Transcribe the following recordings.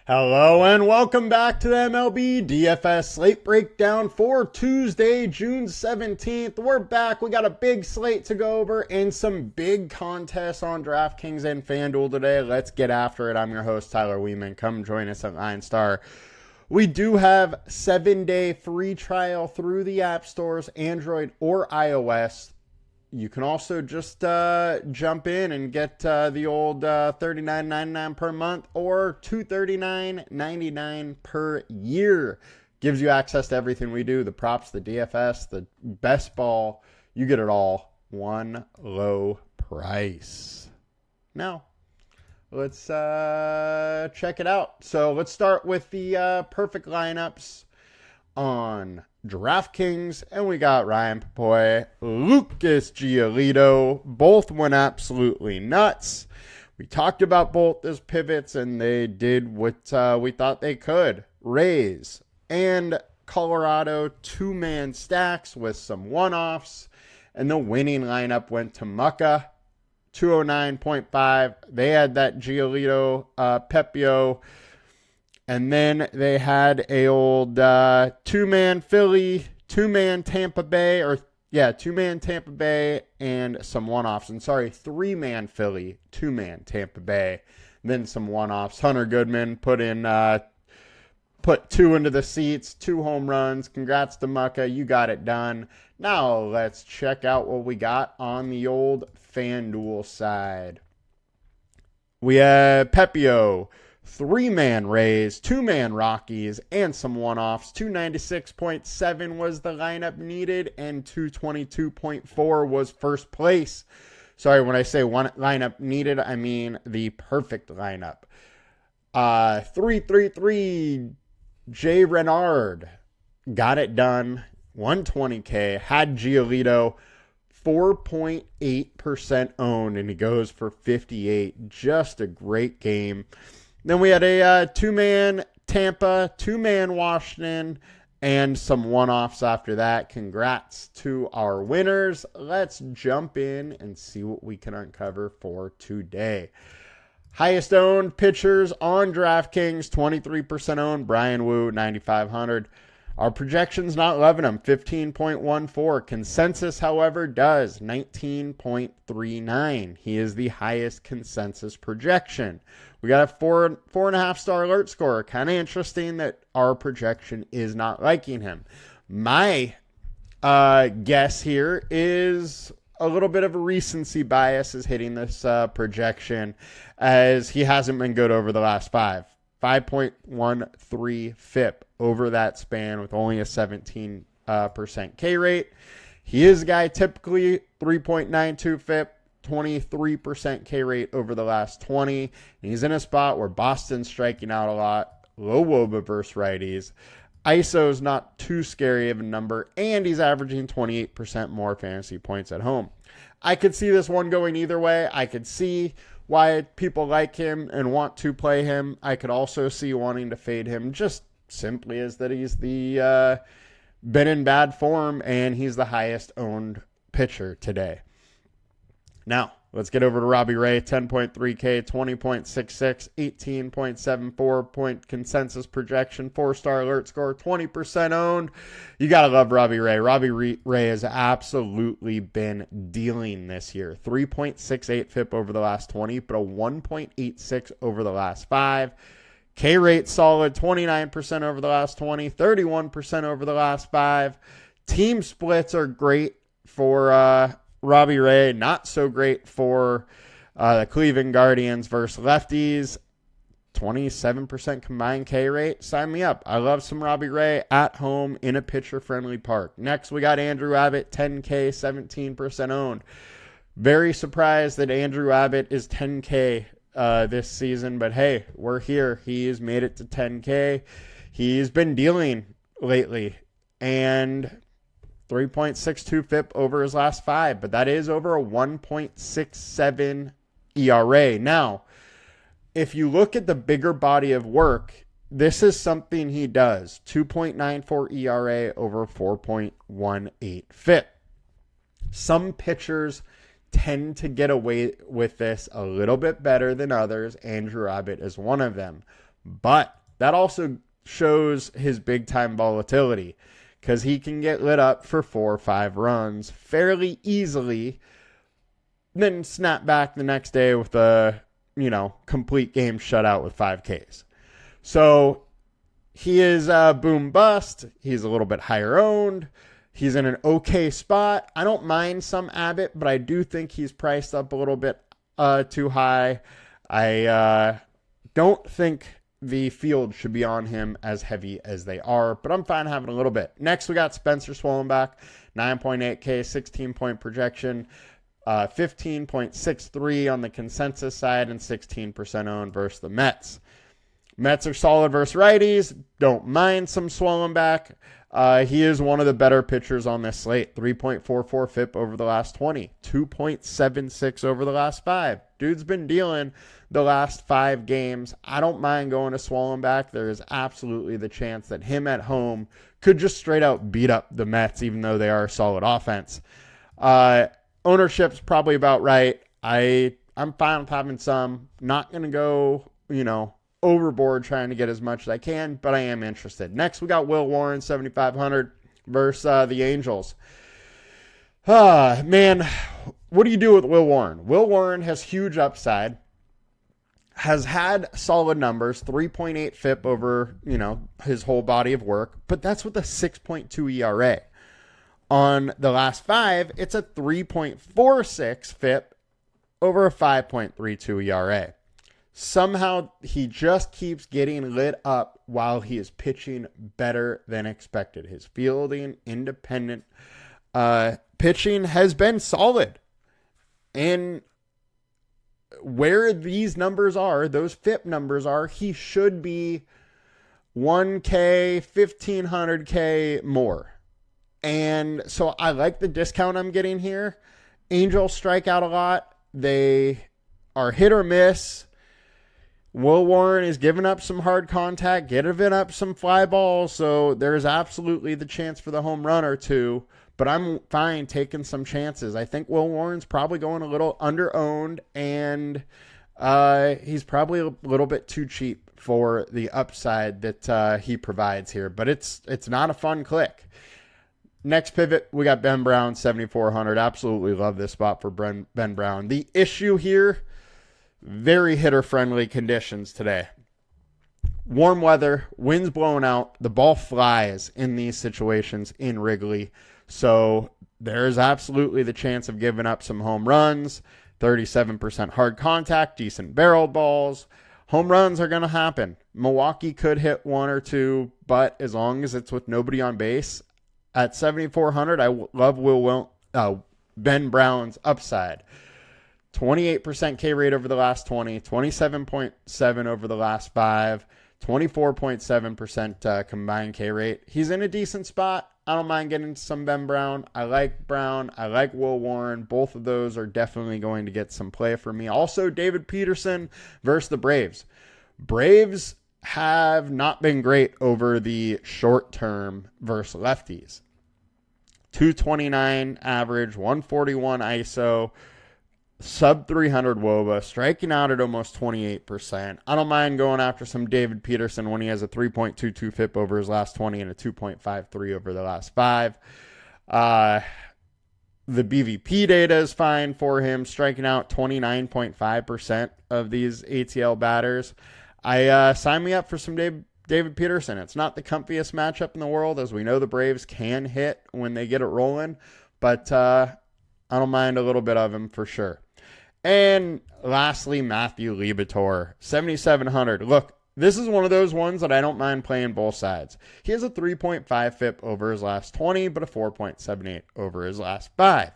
Hello and welcome back to the MLB DFS slate breakdown for Tuesday, June 17th. We're back. We got a big slate to go over and some big contests on DraftKings and FanDuel today. Let's get after it. I'm your host, Tyler Wiemann. Come join us at LineStar. We do have 7-day free trial through the app stores, Android or iOS. You can also just jump in and get the old $39.99 per month or $239.99 per year. Gives you access to everything we do, the props, the DFS, the best ball. You get it all. One low price. Now, let's check it out. So let's start with the perfect lineups on DraftKings, and we got Ryan Papoy, Lucas Giolito. Both went absolutely nuts. We talked about both as pivots, and they did what we thought they could. Rays and Colorado two-man stacks with some one-offs, and the winning lineup went to Mucka, 209.5. They had that Giolito, Pepio. And then they had a old two-man Philly, two-man Tampa Bay, two-man Tampa Bay and some one-offs. And three-man Philly, two-man Tampa Bay, then some one-offs. Hunter Goodman put two into the seats, 2 home runs. Congrats to Mucka. You got it done. Now let's check out what we got on the old FanDuel side. We have Pepio, 3-man Rays, 2-man Rockies, and some one-offs. 296.7 was the lineup needed, and 222.4 was first place. Sorry, when I say one lineup needed, I mean the perfect lineup. 333 Jay Renard got it done. 120K, had Giolito, 4.8% owned, and he goes for 58. Just a great game. Then we had a two-man Tampa, two-man Washington, and some one-offs after that. Congrats to our winners. Let's jump in and see what we can uncover for today. Highest owned pitchers on DraftKings, 23% owned. Brian Wu, 9,500. Our projection's not loving him, 15.14. Consensus, however, does 19.39. He is the highest consensus projection. We got a 4.5 star alert score. Kind of interesting that our projection is not liking him. My guess here is a little bit of a recency bias is hitting this projection, as he hasn't been good over the last 5.13 FIP over that span with only a 17% K rate. He is a guy typically 3.92 FIP, 23% K rate over the last 20. And he's in a spot where Boston's striking out a lot, low WOBA versus righties. ISO's not too scary of a number, and he's averaging 28% more fantasy points at home. I could see this one going either way. I could see why people like him and want to play him. I could also see wanting to fade him, just simply as that he's the been in bad form and he's the highest owned pitcher today. Now, let's get over to Robbie Ray, 10.3K, 20.66, 18.74 point consensus projection, 4-star alert score, 20% owned. You got to love Robbie Ray. Robbie Ray has absolutely been dealing this year. 3.68 FIP over the last 20, but a 1.86 over the last 5. K rate solid, 29% over the last 20, 31% over the last 5. Team splits are great for Robbie Ray, not so great for the Cleveland Guardians versus lefties. 27% combined K rate. Sign me up. I love some Robbie Ray at home in a pitcher-friendly park. Next, we got Andrew Abbott, 10K, 17% owned. Very surprised that Andrew Abbott is 10K this season, but hey, we're here. He's made it to 10K. He's been dealing lately, and 3.62 FIP over his last 5, but that is over a 1.67 ERA. Now, if you look at the bigger body of work, this is something he does. 2.94 ERA over 4.18 FIP. Some pitchers tend to get away with this a little bit better than others. Andrew Abbott is one of them. But that also shows his big-time volatility because he can get lit up for 4 or 5 runs fairly easily, then snap back the next day with a, complete game shutout with 5 Ks. So he is boom bust. He's a little bit higher owned. He's in an okay spot. I don't mind some Abbott, but I do think he's priced up a little bit too high. I don't think the field should be on him as heavy as they are, but I'm fine having a little bit. Next, we got Spencer Swollenbach, 9.8K, 16-point projection, 15.63 on the consensus side, and 16% owned versus the Mets. Mets are solid versus righties. Don't mind some Swollenbach. He is one of the better pitchers on this slate. 3.44 FIP over the last 20. 2.76 over the last 5. Dude's been dealing the last 5 games. I don't mind going to Swollenbach. There is absolutely the chance that him at home could just straight out beat up the Mets, even though they are a solid offense. Ownership's probably about right. I'm fine with having some. Not going to go, overboard trying to get as much as I can, but I am interested. Next, we got Will Warren, 7,500 versus the Angels. Man, what do you do with Will Warren? Will Warren has huge upside, has had solid numbers, 3.8 FIP over, his whole body of work, but that's with a 6.2 ERA. On the last 5, it's a 3.46 FIP over a 5.32 ERA. Somehow he just keeps getting lit up while he is pitching better than expected. His fielding, independent pitching has been solid. And where these numbers are, those FIP numbers are, he should be 1K, 1,500K more. And so I like the discount I'm getting here. Angels strike out a lot. They are hit or miss. Will Warren is giving up some hard contact, giving up some fly balls, so there's absolutely the chance for the home run or two, but I'm fine taking some chances. I think Will Warren's probably going a little under-owned, and he's probably a little bit too cheap for the upside that he provides here, but it's not a fun click. Next pivot, we got Ben Brown, 7,400. Absolutely love this spot for Ben Brown. The issue here, very hitter-friendly conditions today. Warm weather, winds blowing out, the ball flies in these situations in Wrigley. So there's absolutely the chance of giving up some home runs, 37% hard contact, decent barreled balls. Home runs are going to happen. Milwaukee could hit 1 or 2, but as long as it's with nobody on base, at 7,400, I love Ben Brown's upside. 28% K rate over the last 20, 27.7 over the last 5, 24.7% combined K rate. He's in a decent spot. I don't mind getting some Ben Brown. I like Brown. I like Will Warren. Both of those are definitely going to get some play for me. Also, David Peterson versus the Braves. Braves have not been great over the short term versus lefties. 229 average, 141 ISO, sub 300 WOBA, striking out at almost 28%. I don't mind going after some David Peterson when he has a 3.22 FIP over his last 20 and a 2.53 over the last 5. The BVP data is fine for him, striking out 29.5% of these ATL batters. Sign me up for some David Peterson. It's not the comfiest matchup in the world, as we know the Braves can hit when they get it rolling, but I don't mind a little bit of him for sure. And lastly, Matthew Liberatore, 7,700. Look, this is one of those ones that I don't mind playing both sides. He has a 3.5 FIP over his last 20, but a 4.78 over his last 5.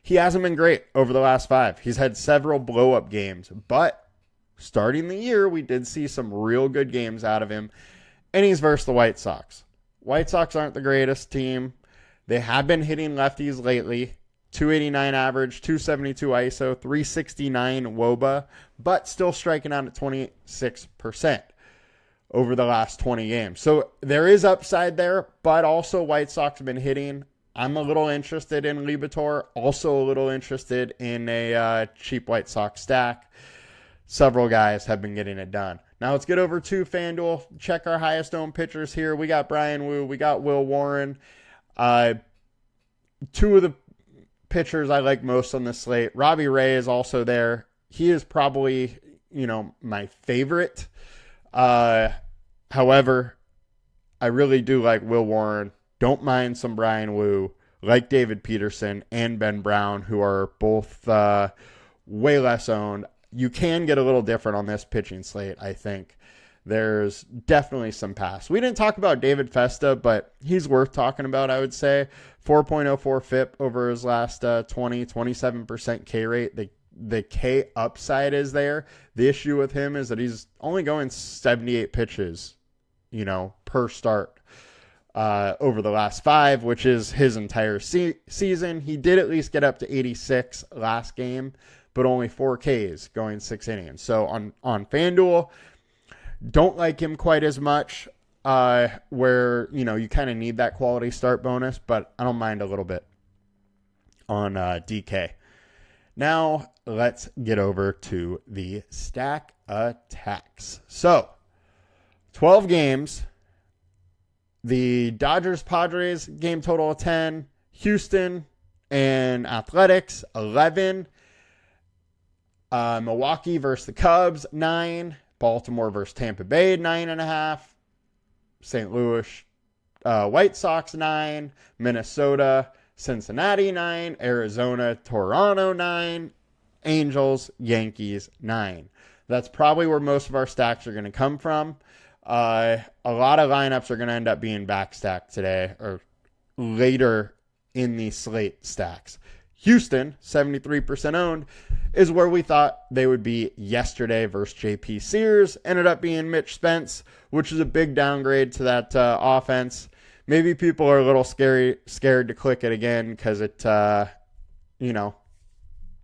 He hasn't been great over the last 5. He's had several blow-up games, but starting the year, we did see some real good games out of him, and he's versus the White Sox. White Sox aren't the greatest team. They have been hitting lefties lately. 289 average, 272 ISO, 369 WOBA, but still striking out at 26% over the last 20 games. So there is upside there, but also White Sox have been hitting. I'm a little interested in Liberatore, also a little interested in a cheap White Sox stack. Several guys have been getting it done. Now let's get over to FanDuel. Check our highest owned pitchers here. We got Brian Wu. We got Will Warren. Two of the pitchers I like most on this slate. Robbie Ray is also there. He is probably, my favorite. However, I really do like Will Warren. Don't mind some Brian Wu. Like David Peterson and Ben Brown, who are both way less owned. You can get a little different on this pitching slate, I think. There's definitely some pass. We didn't talk about David Festa, but he's worth talking about, I would say. 4.04 FIP over his last 27% K rate. The K upside is there. The issue with him is that he's only going 78 pitches, per start. Over the last 5, which is his entire season. He did at least get up to 86 last game, but only 4 Ks going 6 innings. So on FanDuel, don't like him quite as much, where, you kind of need that quality start bonus, but I don't mind a little bit on DK. Now, let's get over to the stack attacks. So, 12 games. The Dodgers-Padres game total of 10. Houston and Athletics, 11. Milwaukee versus the Cubs, 9. Baltimore versus Tampa Bay, 9.5. St. Louis White Sox, 9. Minnesota, Cincinnati, 9. Arizona, Toronto, 9. Angels, Yankees, 9. That's probably where most of our stacks are going to come from. A lot of lineups are going to end up being backstacked today or later in the slate stacks. Houston, 73% owned, is where we thought they would be yesterday versus JP Sears. Ended up being Mitch Spence, which is a big downgrade to that offense. Maybe people are a little scared to click it again because it,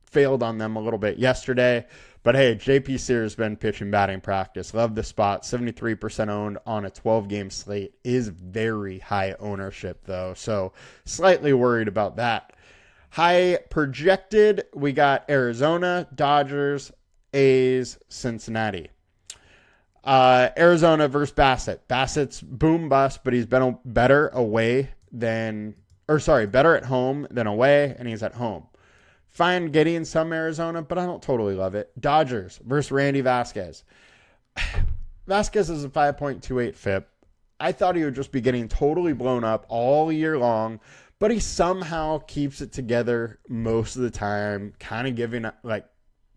failed on them a little bit yesterday. But hey, JP Sears has been pitching batting practice. Love the spot. 73% owned on a 12-game slate is very high ownership, though. So slightly worried about that. High projected, we got Arizona, Dodgers, A's, Cincinnati. Arizona versus Bassett. Bassett's boom bust, but he's been better better at home than away, and he's at home. Fine getting some Arizona, but I don't totally love it. Dodgers versus Randy Vasquez. Vasquez is a 5.28 FIP. I thought he would just be getting totally blown up all year long, but he somehow keeps it together most of the time, kind of giving like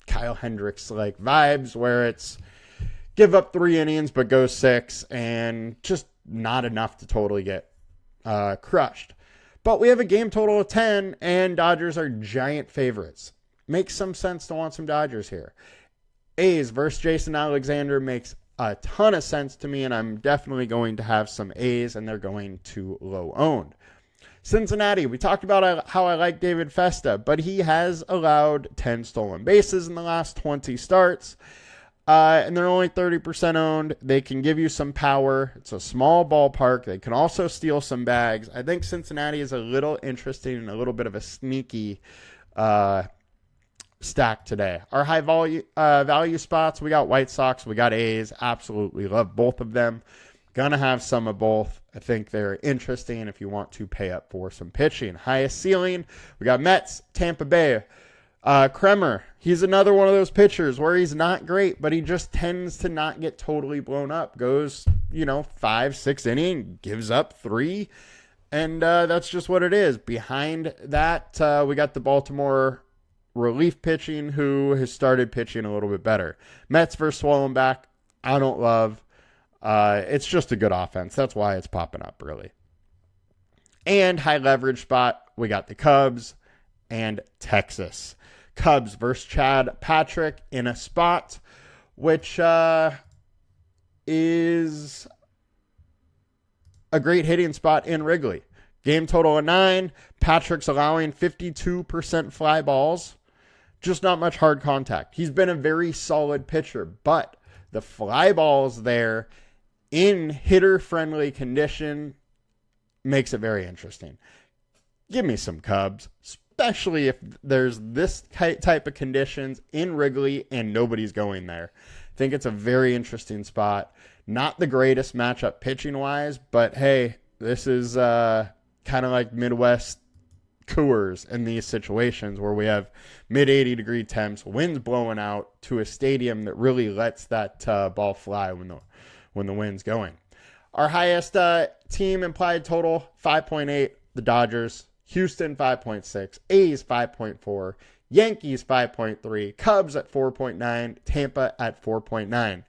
Kyle Hendricks like vibes where it's give up 3 innings but go 6 and just not enough to totally get crushed. But we have a game total of 10, and Dodgers are giant favorites. Makes some sense to want some Dodgers here. A's versus Jason Alexander makes a ton of sense to me, and I'm definitely going to have some A's, and they're going to low owned. Cincinnati, we talked about how I like David Festa, but he has allowed 10 stolen bases in the last 20 starts. And they're only 30% owned. They can give you some power. It's a small ballpark. They can also steal some bags. I think Cincinnati is a little interesting and a little bit of a sneaky stack today. Our high value spots, we got White Sox, we got A's. Absolutely love both of them. Gonna have some of both. I think they're interesting if you want to pay up for some pitching. Highest ceiling, we got Mets, Tampa Bay. Kremer, he's another one of those pitchers where he's not great, but he just tends to not get totally blown up. Goes, 5-6 inning, gives up 3, and that's just what it is. Behind that, we got the Baltimore relief pitching who has started pitching a little bit better. Mets versus Swollenback, I don't love. It's just a good offense. That's why it's popping up, really. And high leverage spot, we got the Cubs and Texas. Cubs versus Chad Patrick in a spot which is a great hitting spot in Wrigley. Game total of 9. Patrick's allowing 52% fly balls. Just not much hard contact. He's been a very solid pitcher, but the fly balls there in hitter-friendly condition makes it very interesting. Give me some Cubs, especially if there's this type of conditions in Wrigley and nobody's going there. think it's a very interesting spot. Not the greatest matchup pitching-wise, but hey, this is kind of like Midwest Coors in these situations where we have mid-80 degree temps, winds blowing out to a stadium that really lets that ball fly when the wind's going. Our highest team implied total, 5.8, the Dodgers. Houston, 5.6. A's, 5.4. Yankees, 5.3. Cubs at 4.9. Tampa at 4.9.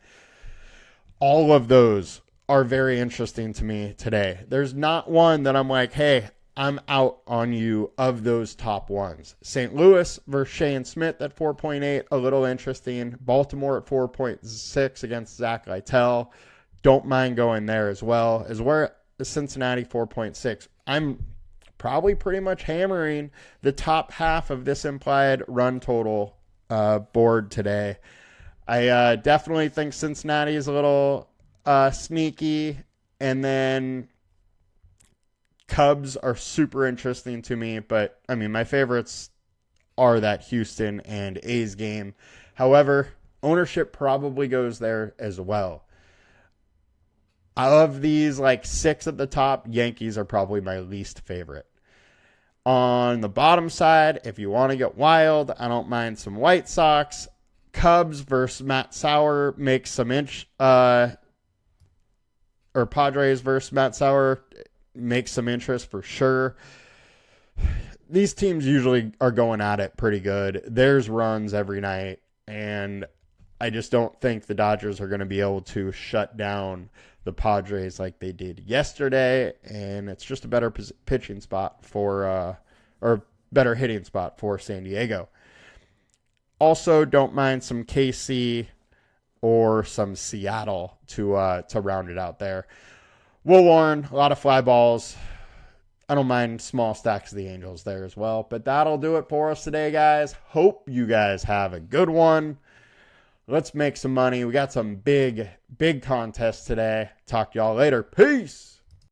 All of those are very interesting to me today. There's not one that I'm like, hey, I'm out on you of those top ones. St. Louis versus Shane Smith at 4.8, a little interesting. Baltimore at 4.6 against Zach Lytle. Don't mind going there as well. As we're Cincinnati 4.6. I'm probably pretty much hammering the top half of this implied run total board today. I definitely think Cincinnati is a little sneaky, and then Cubs are super interesting to me, but I mean, my favorites are that Houston and A's game. However, ownership probably goes there as well. Of these, like 6 at the top, Yankees are probably my least favorite. On the bottom side, if you want to get wild, I don't mind some White Sox. Cubs versus Matt Sauer makes some or Padres versus Matt Sauer makes some interest for sure. These teams usually are going at it pretty good. There's runs every night, and I just don't think the Dodgers are going to be able to shut down the Padres like they did yesterday, and it's just a better pitching spot or better hitting spot for San Diego. Also, don't mind some KC or some Seattle to round it out there. Will Warren, a lot of fly balls. I don't mind small stacks of the Angels there as well. But that'll do it for us today, guys. Hope you guys have a good one. Let's make some money. We got some big contests today. Talk to y'all later. Peace.